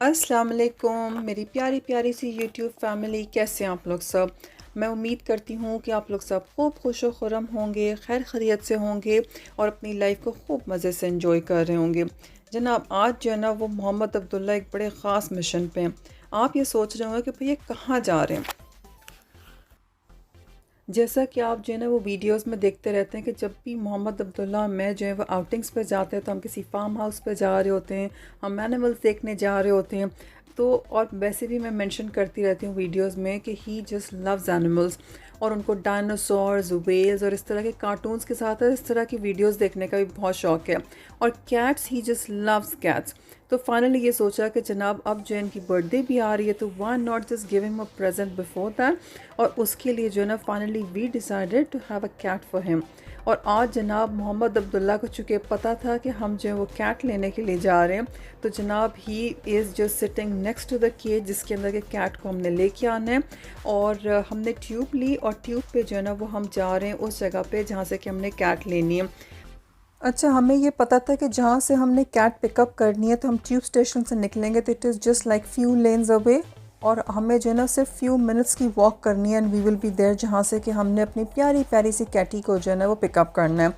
अस्सलाम वालेकुम मेरी प्यारी प्यारी सी यूट्यूब फैमिली, कैसे हैं आप लोग सब। मैं उम्मीद करती हूँ कि आप लोग सब खूब खुश व खुरम होंगे, खैर खैरियत से होंगे और अपनी लाइफ को खूब मज़े से एंजॉय कर रहे होंगे। जनाब आज जो है ना वो मोहम्मद अब्दुल्ला एक बड़े ख़ास मिशन पे हैं। आप ये सोच रहे होंगे कि भाई ये कहाँ जा रहे हैं। जैसा कि आप जो है ना वो वीडियोस में देखते रहते हैं कि जब भी मोहम्मद अब्दुल्ला मैं जो है वो आउटिंग्स पे जाते हैं तो हम किसी फार्म हाउस पे जा रहे होते हैं, हम एनिमल्स देखने जा रहे होते हैं। तो और वैसे भी मैं मेंशन करती रहती हूँ वीडियोस में कि ही जस्ट लव्स एनिमल्स और उनको डायनासोर्स, वेल्स और इस तरह के कार्टून्स के साथ इस तरह की वीडियोस देखने का भी बहुत शौक है। और कैट्स, ही जस्ट लव्स कैट्स। तो फाइनली ये सोचा कि जनाब अब जो इनकी बर्थडे भी आ रही है तो why not just give him a present before that. और उसके लिए जो है ना finally we decided to have a cat for him. और आज जनाब मोहम्मद अब्दुल्ला को चूँकि पता था कि हम जो है वो कैट लेने के लिए जा रहे हैं, तो जनाब he is just sitting next to the cage जिसके अंदर के कैट को हमने लेके आना है। और हमने ट्यूब ली और ट्यूब पे जो है ना वो हम जा रहे हैं उस जगह पे जहाँ से कि हमने कैट लेनी है। अच्छा, हमें ये पता था कि जहाँ से हमने कैट पिकअप करनी है तो हम ट्यूब स्टेशन से निकलेंगे तो it is just like few lens away और हमें जो है ना सिर्फ फ्यू मिनट्स की वॉक करनी है and we will be there, जहाँ से कि हमने अपनी प्यारी प्यारी सी कैटी को जो है ना वो पिकअप करना है।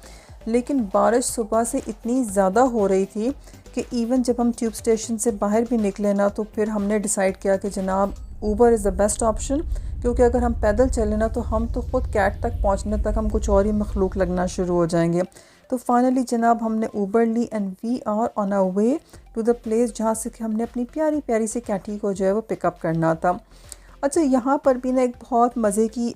लेकिन बारिश सुबह से इतनी ज़्यादा हो रही थी कि इवन जब हम ट्यूब स्टेशन से बाहर भी निकले ना तो फिर हमने डिसाइड किया कि जनाब Uber is the best option, क्योंकि अगर हम पैदल चले ना तो हम तो ख़ुद कैट तक पहुँचने तक हम कुछ और ही मखलूक लगना शुरू हो जाएंगे। तो फाइनली जनाब हमने ऊबर ली and we are on our way to the place जहाँ से कि हमने अपनी प्यारी प्यारी सी कैटी को जो है वो पिकअप करना था। अच्छा, यहाँ पर भी ना एक बहुत मज़े की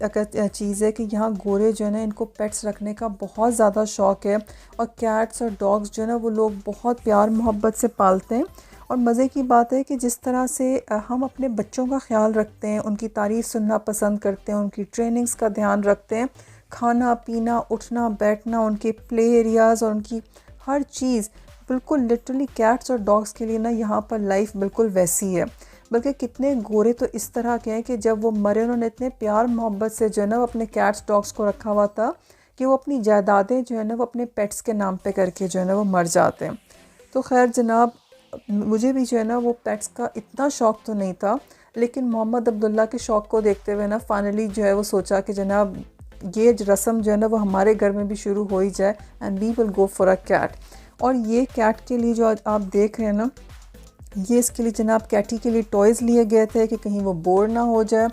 चीज़ है कि यहाँ गोरे जो है ना इनको पेट्स रखने का बहुत ज़्यादा शौक़ है और कैट्स और डॉग्स जो है ना वो लोग बहुत प्यार मोहब्बत से पालते हैं। और मज़े की बात है कि जिस तरह से हम अपने बच्चों का ख्याल रखते हैं, उनकी तारीफ़ सुनना पसंद करते हैं, उनकी ट्रेनिंग्स का ध्यान रखते हैं, खाना पीना उठना बैठना, उनके प्ले एरियाज़ और उनकी हर चीज़ बिल्कुल लिटरली कैट्स और डॉग्स के लिए ना यहाँ पर लाइफ बिल्कुल वैसी है। बल्कि कितने गोरे तो इस तरह के हैं कि जब वो मरे उन्होंने इतने प्यार मोहब्बत से जो है ना वो अपने कैट्स डॉग्स को रखा हुआ था कि वो अपनी जायदादें जो है ना वो अपने पेट्स के नाम पे करके जो है ना वो मर जाते हैं। तो खैर जनाब मुझे भी जो है ना वो पेट्स का इतना शौक़ तो नहीं था, लेकिन मोहम्मद अब्दुल्ला के शौक़ को देखते हुए ना फाइनली जो है वो सोचा कि जनाब ये रस्म जो है ना वो हमारे घर में भी शुरू हो ही जाए and we will go for a cat. और ये कैट के लिए जो आज आप देख रहे हैं ना, ये इसके लिए जनाब कैटी के लिए टॉयज़ लिए गए थे कि कहीं वो बोर ना हो जाए।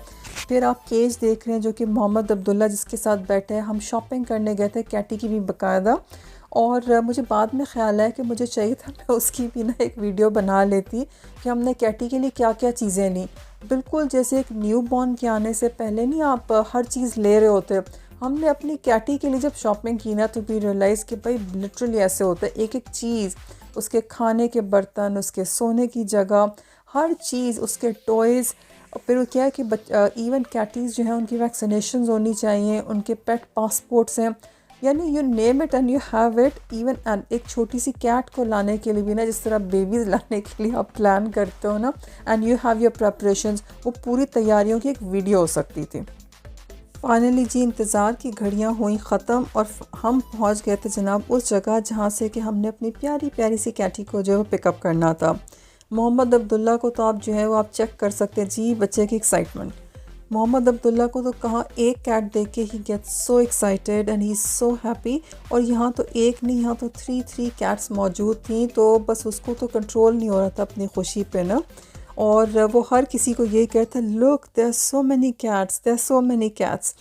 फिर आप केज देख रहे हैं जो कि मोहम्मद अब्दुल्ला जिसके साथ बैठे हैं। हम शॉपिंग करने गए थे कैटी की भी बाकायदा, और मुझे बाद में ख़्याल आया कि मुझे चाहिए था मैं उसकी भी ना एक वीडियो बना लेती कि हमने कैटी के लिए क्या क्या चीज़ें ली। बिल्कुल जैसे एक न्यू बॉर्न के आने से पहले नहीं आप हर चीज़ ले रहे होते, हमने अपनी कैटी के लिए जब शॉपिंग की ना तो वी रियलाइज़ कि भाई लिटरली ऐसे होता है, एक एक चीज़, उसके खाने के बर्तन, उसके सोने की जगह, हर चीज़, उसके टॉयज़। फिर वो क्या है कि इवन कैटीज़ जो हैं उनकी वैक्सीनेशन होनी चाहिए, उनके पेट पासपोर्ट्स हैं, यानी you name it and you have it. Even and एक छोटी सी कैट को लाने के लिए भी ना, जिस तरह बेबीज़ लाने के लिए आप प्लान करते हो ना and you have your preparations, वो पूरी तैयारियों की एक वीडियो हो सकती थी। फाइनली जी इंतज़ार की घड़ियां हुई ख़त्म और हम पहुंच गए थे जनाब उस जगह जहां से कि हमने अपनी प्यारी प्यारी सी कैटी को जो है वो पिकअप करना था। मोहम्मद अब्दुल्ला को तो आप जो है वो आप चेक कर सकते हैं जी, बच्चे की एक्साइटमेंट। मोहम्मद अब्दुल्ला को तो कहाँ एक कैट देख के he get so excited and he is so happy. और यहाँ तो एक नहीं, यहाँ तो थ्री कैट्स मौजूद थी, तो बस उसको तो कंट्रोल नहीं हो रहा था अपनी खुशी पे ना। और वो हर किसी को ये कहता look there so many cats, there so many cats.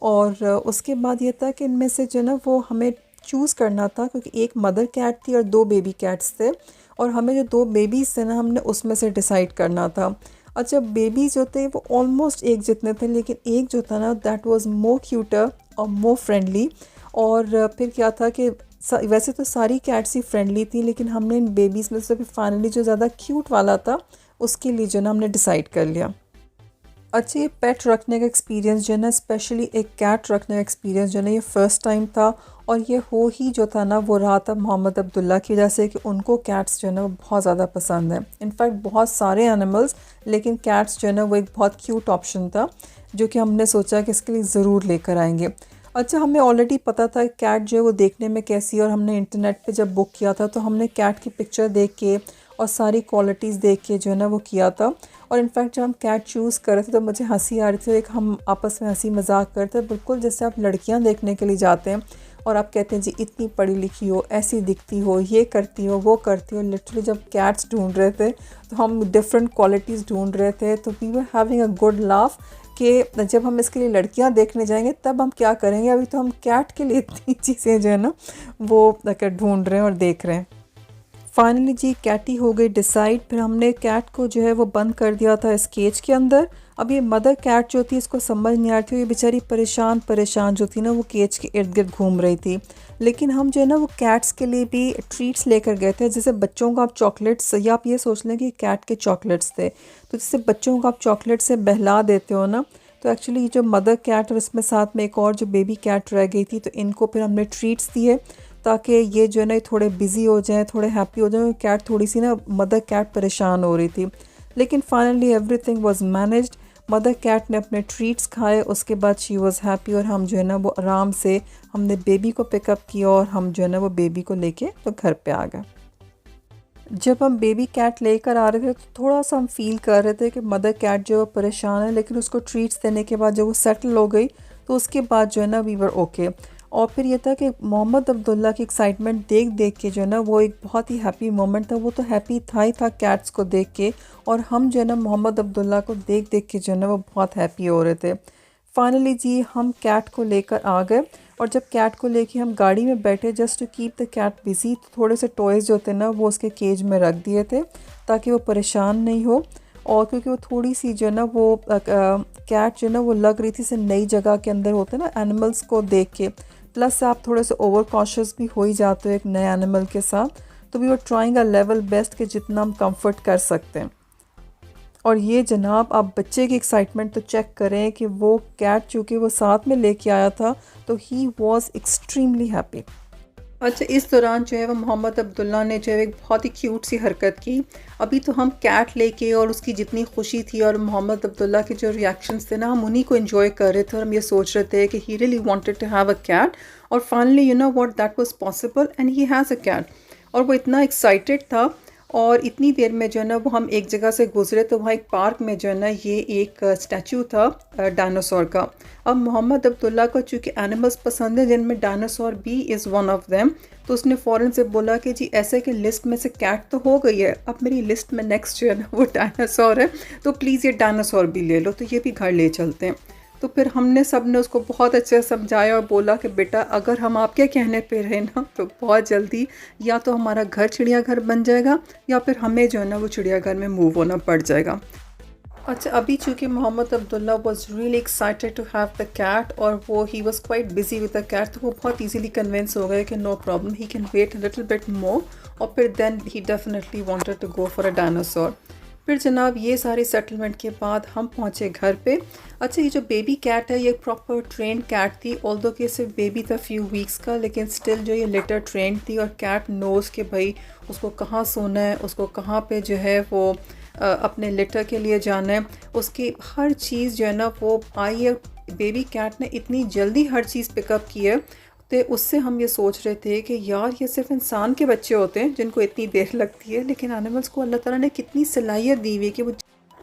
और उसके बाद ये था कि इनमें से जो ना वो हमें चूज़ करना था, क्योंकि एक मदर कैट थी और दो बेबी कैट्स थे, और हमें जो दो बेबीज़ थे ना हमने उसमें से डिसाइड करना था। अच्छा, बेबीज़ जो थे वो ऑलमोस्ट एक जितने थे, लेकिन एक जो था ना दैट वाज मोर क्यूटर और मोर फ्रेंडली। और फिर क्या था कि वैसे तो सारी कैट्स ही फ्रेंडली थी, लेकिन हमने इन बेबीज़ में से फाइनली जो ज़्यादा क्यूट वाला था उसके लिए जो ना हमने डिसाइड कर लिया। अच्छा, ये पेट रखने का एक्सपीरियंस जो है ना, स्पेशली एक कैट रखने का एक्सपीरियंस जो है ना, ये फ़र्स्ट टाइम था। और ये हो ही जो था ना वो रहा था मोहम्मद अब्दुल्ला की वजह से कि उनको कैट्स जो है ना वो बहुत ज़्यादा पसंद है। इनफैक्ट बहुत सारे एनिमल्स, लेकिन कैट्स जो है ना वो एक बहुत क्यूट ऑप्शन था जो कि हमने सोचा कि इसके लिए ज़रूर लेकर आएंगे। अच्छा, हमें ऑलरेडी पता था कैट जो है वो देखने में कैसी है, और हमने इंटरनेट पे जब बुक किया था तो हमने कैट की पिक्चर देख के और सारी क्वालिटीज़ देख के जो है ना वो किया था। और इनफैक्ट जब हम कैट चूज़ कर रहे थे तो मुझे हंसी आ रही थी, एक हम आपस में हंसी मजाक करते, बिल्कुल जैसे आप लड़कियां देखने के लिए जाते हैं और आप कहते हैं जी इतनी पढ़ी लिखी हो, ऐसी दिखती हो, ये करती हो, वो करती हो। लिटरली जब कैट्स ढूंढ रहे थे तो हम डिफरेंट क्वालिटीज़ ढूंढ रहे थे, तो we were having a good laugh कि जब हम इसके लिए लड़कियां देखने जाएंगे तब हम क्या करेंगे, अभी तो हम कैट के लिए इतनी चीज़ें जो है ना वो ढूंढ रहे हैं और देख रहे हैं। फाइनली जी कैटी हो गई डिसाइड, फिर हमने कैट को जो है वो बंद कर दिया था इस केज के अंदर। अब ये मदर कैट जो थी इसको समझ नहीं आ रही थी, ये बेचारी परेशान जो थी ना वो केज के इर्द गिर्द घूम रही थी। लेकिन हम जो है ना वो कैट्स के लिए भी ट्रीट्स लेकर गए थे, जैसे बच्चों को आप चॉकलेट्स, या आप ये सोच लें कि कैट के चॉकलेट्स थे, तो जैसे बच्चों को आप चॉकलेट से बहला देते हो ना, तो एक्चुअली जो मदर कैट और इसमें साथ में एक और जो बेबी कैट रह गई थी, तो इनको फिर हमने ट्रीट्स दिए ताकि ये जो है ना थोड़े बिज़ी हो जाएं, थोड़े हैप्पी हो जाएं। कैट थोड़ी सी ना मदर कैट परेशान हो रही थी, लेकिन finally everything was managed. Mother cat ने अपने ट्रीट्स खाए, उसके बाद शी वाज हैप्पी, और हम जो है ना वो आराम से हमने बेबी को पिकअप किया और हम जो है ना वो बेबी को लेके तो घर पे आ गए। जब हम बेबी कैट लेकर आ रहे थे तो थोड़ा सा हम फील कर रहे थे कि मदर कैट जो है परेशान है, लेकिन उसको ट्रीट्स देने के बाद जब वो सेटल हो गई तो उसके बाद जो है ना वी वर ओके। और फिर ये था कि मोहम्मद अब्दुल्ला की एक्साइटमेंट देख देख के जो है ना वो एक बहुत ही हैप्पी मोमेंट था। वो तो हैप्पी था ही था कैट्स को देख के, और हम जो है ना मोहम्मद अब्दुल्ला को देख देख के जो है ना वो बहुत हैप्पी हो रहे थे। फाइनली जी हम कैट को लेकर आ गए, और जब कैट को लेके हम गाड़ी में बैठे just to keep the cat busy, तो थोड़े से टॉयज़ जो थे ना वो उसके केज में रख दिए थे ताकि वो परेशान नहीं हो। और क्योंकि वो थोड़ी सी जो है ना वो कैट जो है ना वो लग रही थी से नई जगह के अंदर होते ना एनिमल्स को देख के, प्लस आप थोड़े से ओवर कॉशियस भी हो ही जाते हो एक नए एनिमल के साथ, तो we were trying a level best कि जितना हम कंफर्ट कर सकते हैं। और ये जनाब आप बच्चे की एक्साइटमेंट तो चेक करें कि वो कैट चूँकि वो साथ में लेके आया था तो ही वॉज एक्सट्रीमली हैप्पी। अच्छा, इस दौरान जो है वो मोहम्मद अब्दुल्ला ने जो है एक बहुत ही क्यूट सी हरकत की। अभी तो हम कैट लेके और उसकी जितनी खुशी थी और मोहम्मद अब्दुल्ला के जो रिएक्शंस थे ना, हम उन्हीं को एंजॉय कर रहे थे और हम ये सोच रहे थे कि he really wanted to have a cat, और finally you know what, that was possible and he has a cat. और वो इतना एक्साइटेड था, और इतनी देर में जो है ना वो हम एक जगह से गुजरे तो वहाँ एक पार्क में जो है ना ये एक स्टैचू था डायनासोर का। अब मोहम्मद अब्दुल्ला को चूँकि एनिमल्स पसंद है जिनमें डायनासोर भी इज़ वन ऑफ देम, तो उसने फ़ौरन से बोला कि जी ऐसे कि लिस्ट में से कैट तो हो गई है, अब मेरी लिस्ट में नेक्स्ट जो है ना वो डायनासोर है, तो प्लीज़ ये डायनासोर भी ले लो, तो ये भी घर ले चलते हैं। तो फिर हमने सब ने उसको बहुत अच्छे से समझाया और बोला कि बेटा अगर हम आपके कहने पे रहे ना तो बहुत जल्दी या तो हमारा घर चिड़ियाघर बन जाएगा या फिर हमें जो है ना वो चिड़ियाघर में मूव होना पड़ जाएगा। अच्छा, अभी चूँकि Mohammed Abdullah was really excited to have the cat और वो he was quite busy with the cat, तो वो बहुत इजीली कन्विंस हो गए कि no problem, he can wait a little bit more, और फिर then he definitely wanted to go for a dinosaur. फिर जनाब ये सारी सेटलमेंट के बाद हम पहुँचे घर पे। अच्छा, ये जो बेबी कैट है ये प्रॉपर ट्रेन कैट थी, ऑल्दो कि सिर्फ बेबी था फ्यू वीक्स का, लेकिन स्टिल जो ये लेटर ट्रेन थी, और कैट नोज़ के भाई उसको कहाँ सोना है, उसको कहाँ पे जो है वो अपने लेटर के लिए जाना है, उसकी हर चीज़ जो है ना वो आई है। बेबी कैट ने इतनी जल्दी हर चीज़ पिकअप की है, तो उससे हम ये सोच रहे थे कि यार ये सिर्फ इंसान के बच्चे होते हैं जिनको इतनी देर लगती है, लेकिन एनिमल्स को अल्लाह ताला ने कितनी सलाहियत दी हुई है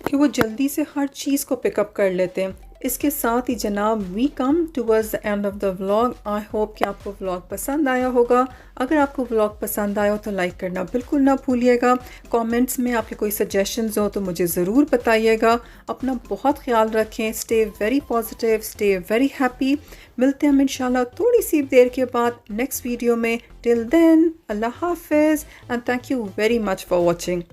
कि वो जल्दी से हर चीज़ को पिकअप कर लेते हैं। इसके साथ ही जनाब we come towards the end of the vlog. I hope कि आपको व्लॉग पसंद आया होगा। अगर आपको व्लॉग पसंद आया हो तो लाइक करना बिल्कुल ना भूलिएगा। कमेंट्स में आपके कोई सजेशंस हो तो मुझे ज़रूर बताइएगा। अपना बहुत ख्याल रखें। Stay very positive, stay very happy. मिलते हैं हम इंशाल्लाह थोड़ी सी देर के बाद नेक्स्ट वीडियो में। टिल देन अल्लाह हाफिज़ and thank you very much for watching.